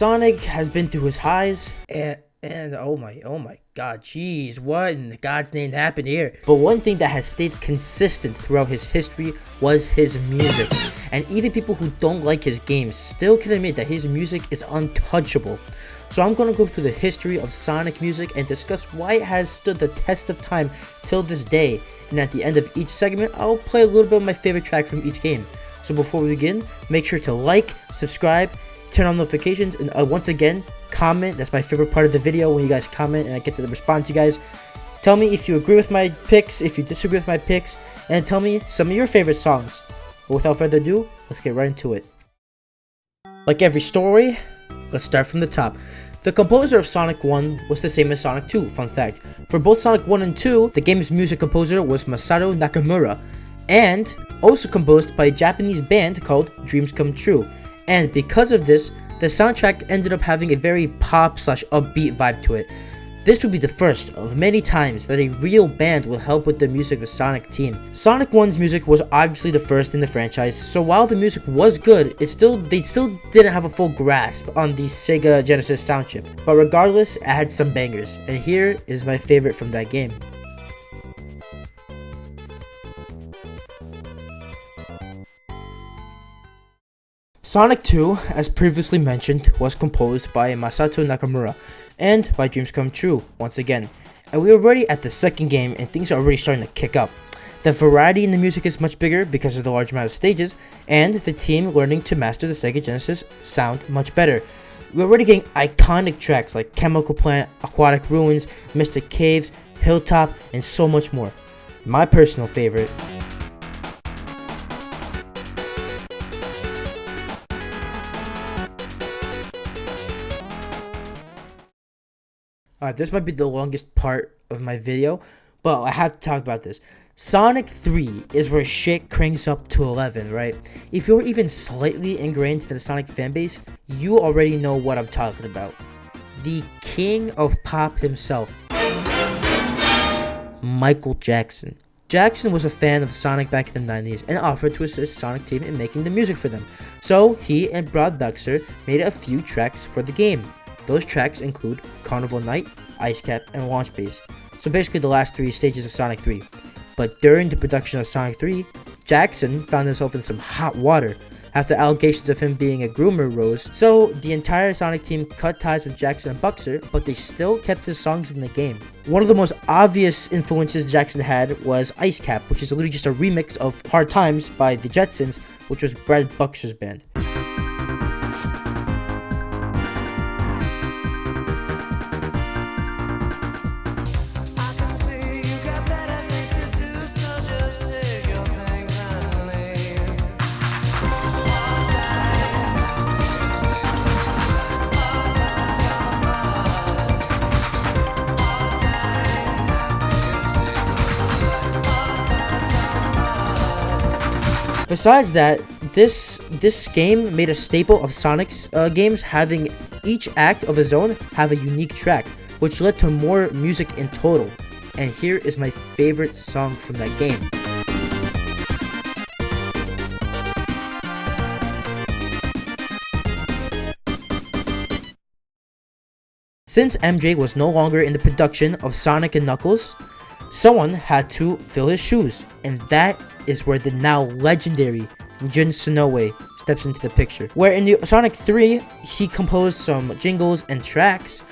Sonic has been through his highs and oh my god, jeez, what in God's name happened here? But one thing that has stayed consistent throughout his history was his music. And even people who don't like his games still can admit that his music is untouchable. So I'm going to go through the history of Sonic music and discuss why it has stood the test of time till this day. And at the end of each segment, I'll play a little bit of my favorite track from each game. So before we begin, make sure to like, subscribe, turn on notifications, and once again, comment. That's my favorite part of the video, when you guys comment and I get to respond to you guys. Tell me if you agree with my picks, if you disagree with my picks, and tell me some of your favorite songs. But without further ado, let's get right into it. Like every story, let's start from the top. The composer of Sonic 1 was the same as Sonic 2, fun fact. For both Sonic 1 and 2, the game's music composer was Masato Nakamura, and also composed by a Japanese band called Dreams Come True. And because of this, the soundtrack ended up having a very pop/upbeat vibe to it. This would be the first of many times that a real band will help with the music of the Sonic team. Sonic 1's music was obviously the first in the franchise, so while the music was good, they still didn't have a full grasp on the Sega Genesis sound chip. But regardless, it had some bangers, and here is my favorite from that game. Sonic 2, as previously mentioned, was composed by Masato Nakamura and by Dreams Come True once again. And we're already at the second game and things are already starting to kick up. The variety in the music is much bigger because of the large amount of stages, and the team learning to master the Sega Genesis sound much better. We're already getting iconic tracks like Chemical Plant, Aquatic Ruins, Mystic Caves, Hilltop, and so much more. My personal favorite, this might be the longest part of my video, but I have to talk about this. Sonic 3 is where shit cranks up to 11, right? If you're even slightly ingrained into the Sonic fanbase, you already know what I'm talking about. The king of pop himself, Michael Jackson. Jackson was a fan of Sonic back in the 90s and offered to assist Sonic team in making the music for them. So he and Brad Buxer made a few tracks for the game. Those tracks include Carnival Night, Ice Cap, and Launch Base, so basically the last 3 stages of Sonic 3. But during the production of Sonic 3, Jackson found himself in some hot water after allegations of him being a groomer rose, so the entire Sonic team cut ties with Jackson and Buxer, but they still kept his songs in the game. One of the most obvious influences Jackson had was Ice Cap, which is literally just a remix of Hard Times by the Jetsons, which was Brad Buxer's band. Besides that, this game made a staple of Sonic's games, having each act of his own have a unique track, which led to more music in total. And here is my favorite song from that game. Since MJ was no longer in the production of Sonic and Knuckles, someone had to fill his shoes, and that is where the now legendary Jun Sonoe steps into the picture. Where in the Sonic 3, he composed some jingles and tracks,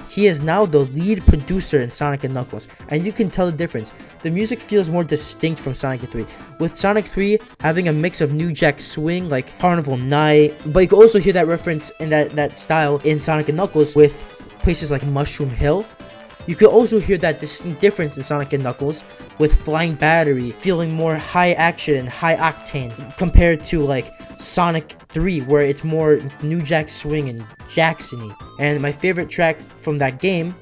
he is now the lead producer in Sonic and Knuckles, and you can tell the difference. The music feels more distinct from Sonic 3, with Sonic 3 having a mix of New Jack Swing like Carnival Night, but you can also hear that reference in that style in Sonic and Knuckles with places like Mushroom Hill. You can also hear that distinct difference in Sonic & Knuckles with Flying Battery feeling more high action and high octane compared to like Sonic 3 where it's more New Jack Swing and Jackson-y. And my favorite track from that game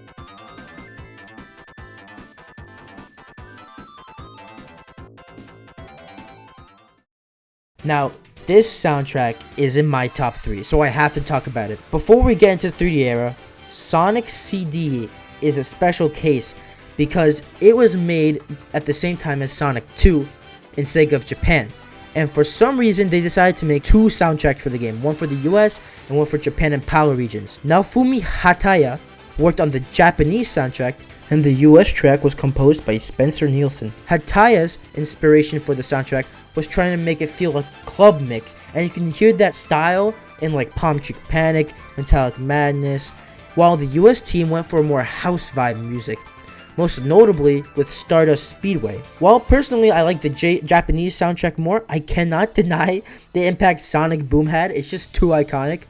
now, this soundtrack is in my top 3, so I have to talk about it. Before we get into the 3D era, Sonic CD is a special case because it was made at the same time as Sonic 2 in Sega of Japan. And for some reason, they decided to make 2 soundtracks for the game, one for the US and one for Japan and PAL regions. Naofumi Hataya worked on the Japanese soundtrack, and the US track was composed by Spencer Nielsen. Hataya's inspiration for the soundtrack was trying to make it feel like a club mix, and you can hear that style in like Palm Tree Panic, Metallic Madness, while the US team went for more house vibe music, most notably with Stardust Speedway. While personally I like the Japanese soundtrack more, I cannot deny the impact Sonic Boom had. It's just too iconic.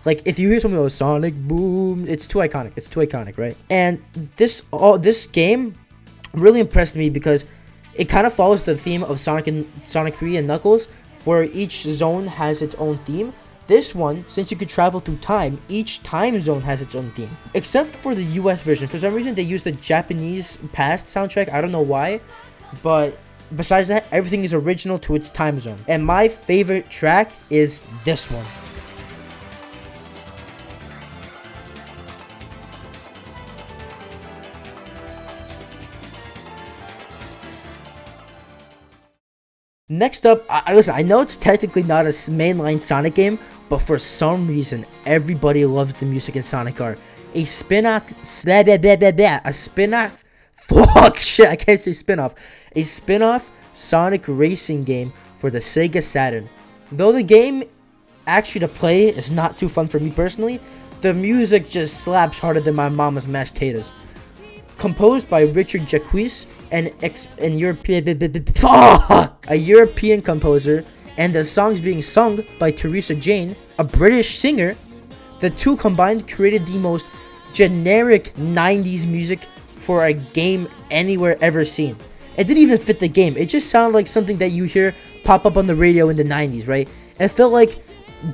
Like, if you hear something like Sonic Boom, it's too iconic. It's too iconic, right? And this game really impressed me because it kind of follows the theme of Sonic 3 and Knuckles, where each zone has its own theme. This one, since you could travel through time, each time zone has its own theme. Except for the US version. For some reason, they used the Japanese past soundtrack. I don't know why. But besides that, everything is original to its time zone. And my favorite track is this one. Next up, listen, I know it's technically not a mainline Sonic game, but for some reason, everybody loves the music in Sonic R. A spin-off, fuck, shit, I can't say spin-off. A spin-off Sonic racing game for the Sega Saturn. Though the game actually to play is not too fun for me personally, the music just slaps harder than my mama's mashed potatoes. Composed by Richard Jacques, a European composer, and the songs being sung by Teresa Jane, a British singer, the two combined created the most generic 90s music for a game anywhere ever seen. It didn't even fit the game. It just sounded like something that you hear pop up on the radio in the 90s, right? It felt like,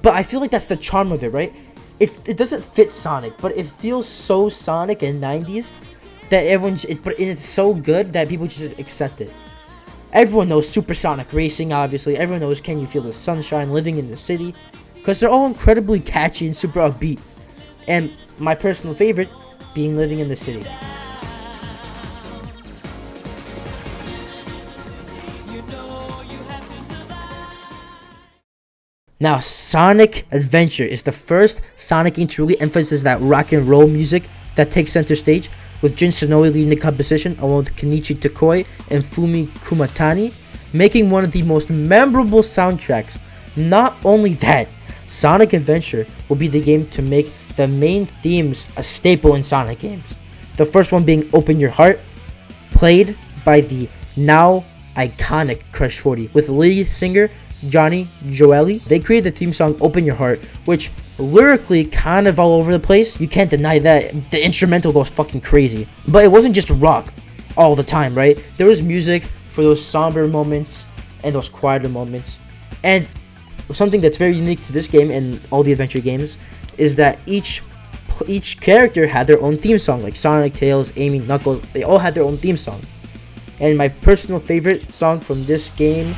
but I feel like that's the charm of it, right? It doesn't fit Sonic, but it feels so Sonic and 90s that it's so good that people just accept it. Everyone knows Supersonic Racing, obviously. Everyone knows Can You Feel the Sunshine, Living in the City, because they're all incredibly catchy and super upbeat. And my personal favorite being Living in the City. Now, Sonic Adventure is the first Sonic game to really emphasize that rock and roll music that takes center stage, with Jin Sonoe leading the composition along with Kenichi Tokoi and Fumi Kumatani, making one of the most memorable soundtracks. Not only that, Sonic Adventure will be the game to make the main themes a staple in Sonic games. The first one being Open Your Heart, played by the now iconic Crush 40, with lead singer Johnny Joeli. They created the theme song Open Your Heart, which lyrically kind of all over the place. You can't deny that. The instrumental goes fucking crazy. But it wasn't just rock all the time, right? There was music for those somber moments and those quieter moments. And something that's very unique to this game and all the adventure games is that each character had their own theme song, like Sonic, Tails, Amy, Knuckles. They all had their own theme song. And my personal favorite song from this game .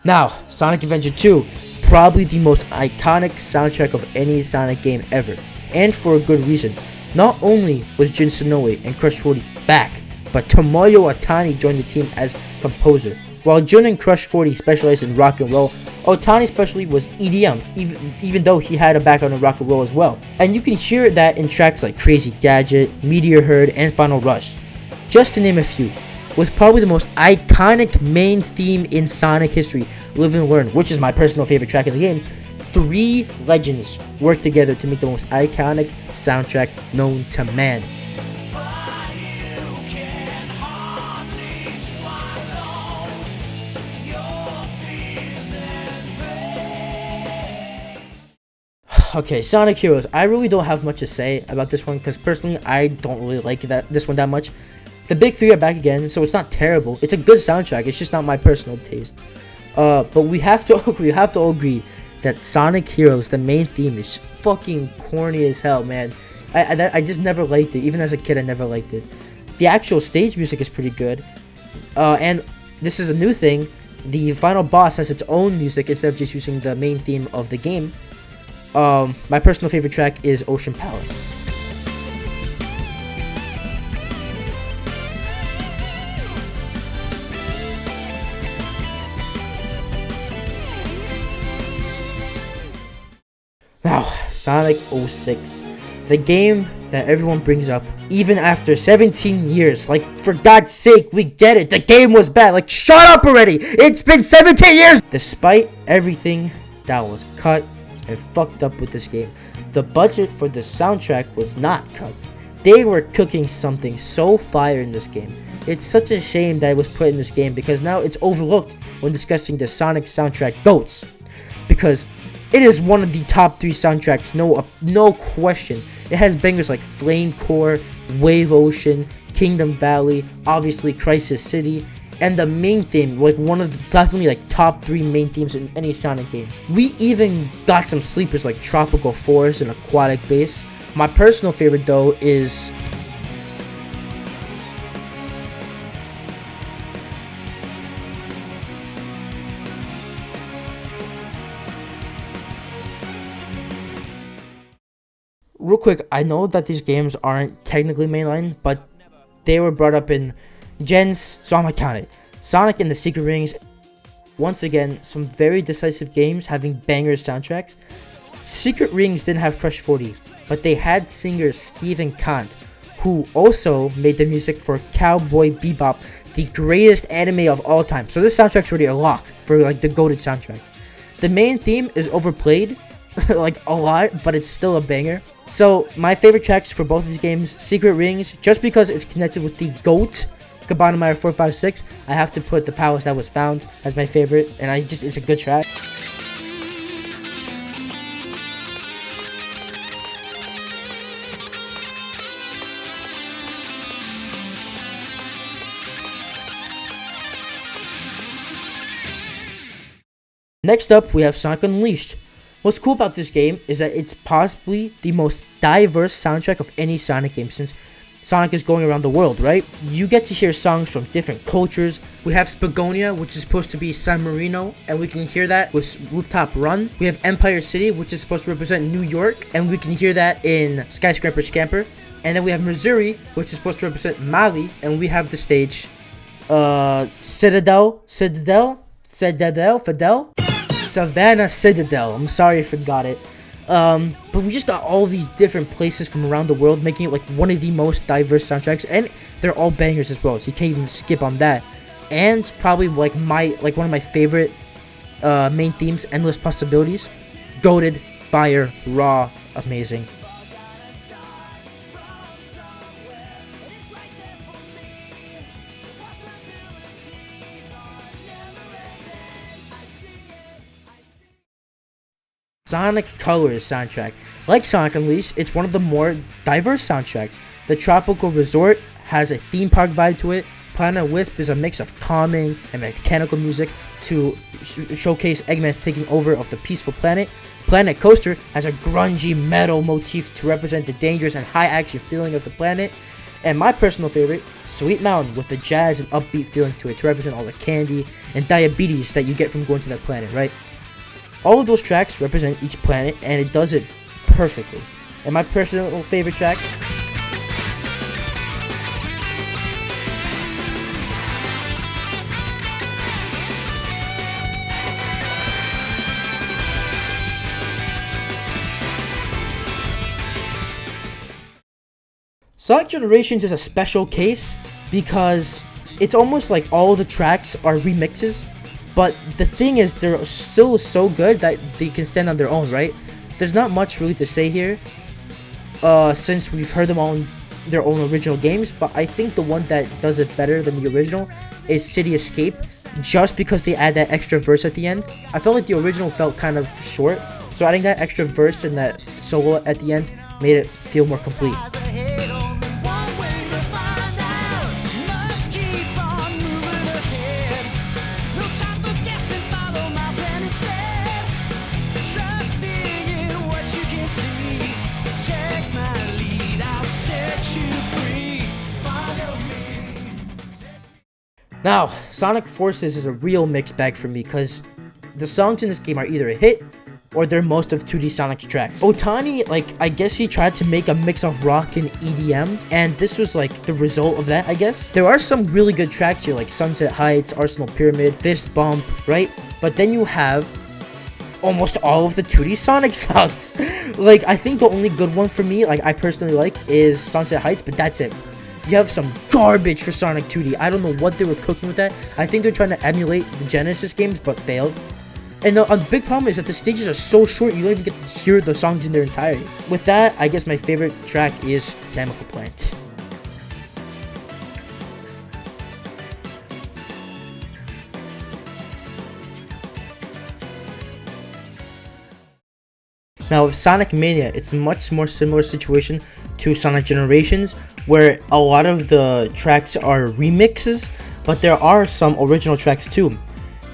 Now, Sonic Adventure 2, probably the most iconic soundtrack of any Sonic game ever, and for a good reason. Not only was Jin Sonoe and Crush 40 back, but Tomoyo Otani joined the team as composer. While Jun and Crush 40 specialized in rock and roll, Otani specialty was EDM, even though he had a background in rock and roll as well. And you can hear that in tracks like Crazy Gadget, Meteor Herd, and Final Rush, just to name a few. With probably the most iconic main theme in Sonic history, Live and Learn, which is my personal favorite track in the game, 3 legends worked together to make the most iconic soundtrack known to man. Okay, Sonic Heroes. I really don't have much to say about this one because personally I don't really like this one that much. The big 3 are back again, so it's not terrible. It's a good soundtrack. It's just not my personal taste. But we have to all agree that Sonic Heroes, the main theme, is fucking corny as hell, man. I just never liked it. Even as a kid, I never liked it. The actual stage music is pretty good. And this is a new thing. The final boss has its own music instead of just using the main theme of the game. My personal favorite track is Ocean Palace. Now, Sonic 06, the game that everyone brings up even after 17 years. Like, for God's sake, we get it. The game was bad. Like, shut up already. It's been 17 years. Despite everything that was cut and fucked up with this game, the budget for the soundtrack was not cut. They were cooking something so fire in this game. It's such a shame that it was put in this game because now it's overlooked when discussing the Sonic soundtrack GOATs. Because it is one of the top 3 soundtracks, no question. It has bangers like Flame Core, Wave Ocean, Kingdom Valley, obviously Crisis City, and the main theme, like one of the definitely like top 3 main themes in any Sonic game. We even got some sleepers like Tropical Forest and Aquatic Base. My personal favorite though is real quick, I know that these games aren't technically mainline, but they were brought up in gens, so I'm gonna count it. Sonic and the Secret Rings. Once again, some very decisive games having banger soundtracks. Secret Rings didn't have Crush 40, but they had singer Stephen Kant, who also made the music for Cowboy Bebop, the greatest anime of all time. So this soundtrack's already a lock for like the goated soundtrack. The main theme is overplayed like a lot, but it's still a banger. So my favorite tracks for both of these games, Secret Rings, just because it's connected with the GOAT, Kabanameyer 456, I have to put The Palace That Was Found as my favorite, and it's a good track. Next up, we have Sonic Unleashed. What's cool about this game is that it's possibly the most diverse soundtrack of any Sonic game since Sonic is going around the world, right? You get to hear songs from different cultures. We have Spagonia, which is supposed to be San Marino, and we can hear that with Rooftop Run. We have Empire City, which is supposed to represent New York, and we can hear that in Skyscraper Scamper. And then we have Missouri, which is supposed to represent Mali, and we have the stage Fidel? Savannah Citadel. I'm sorry I forgot it. But we just got all these different places from around the world, making it like one of the most diverse soundtracks, and they're all bangers as well, so you can't even skip on that. And probably like one of my favorite main themes, Endless Possibilities. Goated, fire, raw, amazing. Sonic Colors soundtrack. Like Sonic Unleashed, it's one of the more diverse soundtracks. The Tropical Resort has a theme park vibe to it. Planet Wisp is a mix of calming and mechanical music to showcase Eggman's taking over of the peaceful planet. Planet Coaster has a grungy metal motif to represent the dangerous and high action feeling of the planet. And my personal favorite, Sweet Mountain, with the jazz and upbeat feeling to it to represent all the candy and diabetes that you get from going to that planet, right? All of those tracks represent each planet, and it does it perfectly. And my personal favorite track, Sonic Generations is a special case because it's almost like all the tracks are remixes. But the thing is, they're still so good that they can stand on their own, right? There's not much really to say here, since we've heard them all in their own original games. But I think the one that does it better than the original is City Escape, just because they add that extra verse at the end. I felt like the original felt kind of short, so adding that extra verse and that solo at the end made it feel more complete. Now, Sonic Forces is a real mixed bag for me because the songs in this game are either a hit or they're most of 2D Sonic tracks. Otani, like, I guess he tried to make a mix of rock and EDM, and this was like the result of that, I guess. There are some really good tracks here, like Sunset Heights, Arsenal Pyramid, Fist Bump, right? But then you have almost all of the 2D Sonic songs. Like, I think the only good one for me, like I personally like, is Sunset Heights, but that's it. You have some garbage for Sonic 2D. I don't know what they were cooking with that. I think they're trying to emulate the Genesis games, but failed. And the big problem is that the stages are so short, you don't even get to hear the songs in their entirety. With that, I guess my favorite track is Chemical Plant. Now, with Sonic Mania, it's a much more similar situation to Sonic Generations, where a lot of the tracks are remixes, but there are some original tracks too.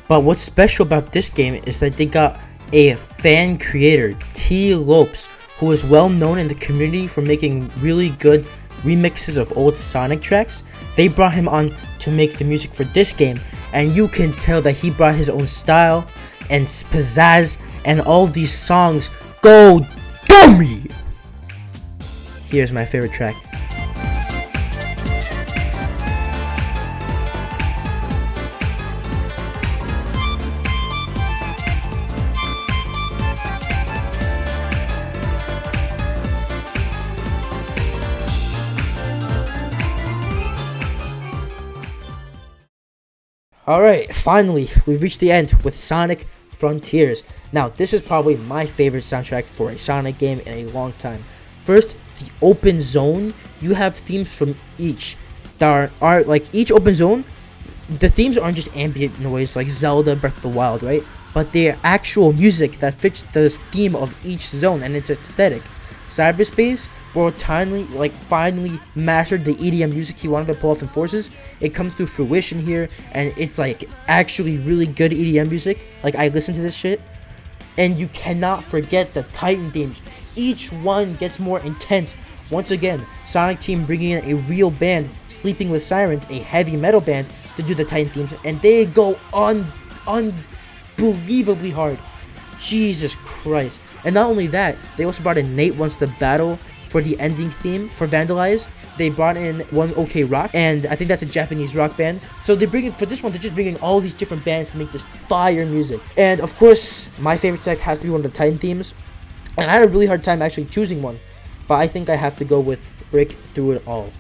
But what's special about this game is that they got a fan creator, T. Lopes, who is well known in the community for making really good remixes of old Sonic tracks. They brought him on to make the music for this game, and you can tell that he brought his own style and pizzazz, and all these songs go dummy! Here's my favorite track. Alright, finally, we've reached the end with Sonic Frontiers. Now, this is probably my favorite soundtrack for a Sonic game in a long time. First, the open zone. You have themes from each that are like each open zone. The themes aren't just ambient noise like Zelda Breath of the Wild, right? But they're actual music that fits the theme of each zone and its aesthetic. Cyberspace, where finally mastered the EDM music he wanted to pull off in Forces. It comes to fruition here, and it's like actually really good EDM music. Like, I listen to this shit, and you cannot forget the Titan themes. Each one gets more intense. Once again, Sonic Team bringing in a real band, Sleeping with Sirens, a heavy metal band, to do the Titan themes, and they go unbelievably hard. Jesus Christ. And not only that, they also brought in Nate Wants to Battle for the ending theme for Vandalize. They brought in One OK Rock, and I think that's a Japanese rock band. So they bring in, for this one, they're just bringing all these different bands to make this fire music. And of course, my favorite track has to be one of the Titan themes. And I had a really hard time actually choosing one, but I think I have to go with Break Through It All.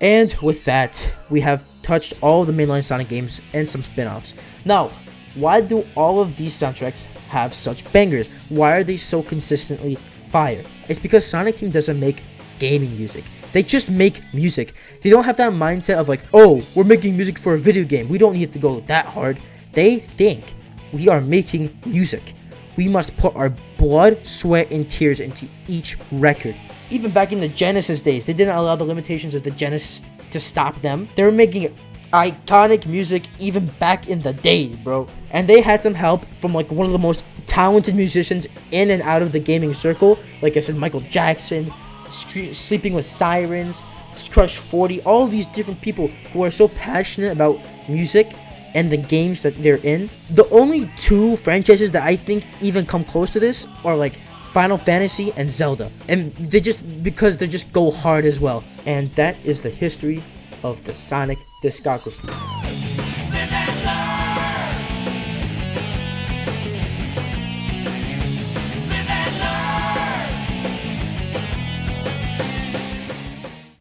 And with that, we have touched all of the mainline Sonic games and some spin-offs. Now, why do all of these soundtracks have such bangers? Why are they so consistently fire? It's because Sonic Team doesn't make gaming music. They just make music. They don't have that mindset of like, oh, we're making music for a video game. We don't need to go that hard. They think we are making music. We must put our blood, sweat, and tears into each record. Even back in the Genesis days, they didn't allow the limitations of the Genesis to stop them. They were making iconic music even back in the days, bro. And they had some help from like one of the most talented musicians in and out of the gaming circle. Like I said, Michael Jackson, Sleeping with Sirens, Crush 40, all these different people who are so passionate about music and the games that they're in. The only two franchises that I think even come close to this are like Final Fantasy and Zelda, and they just go hard as well. And that is the history of the Sonic discography.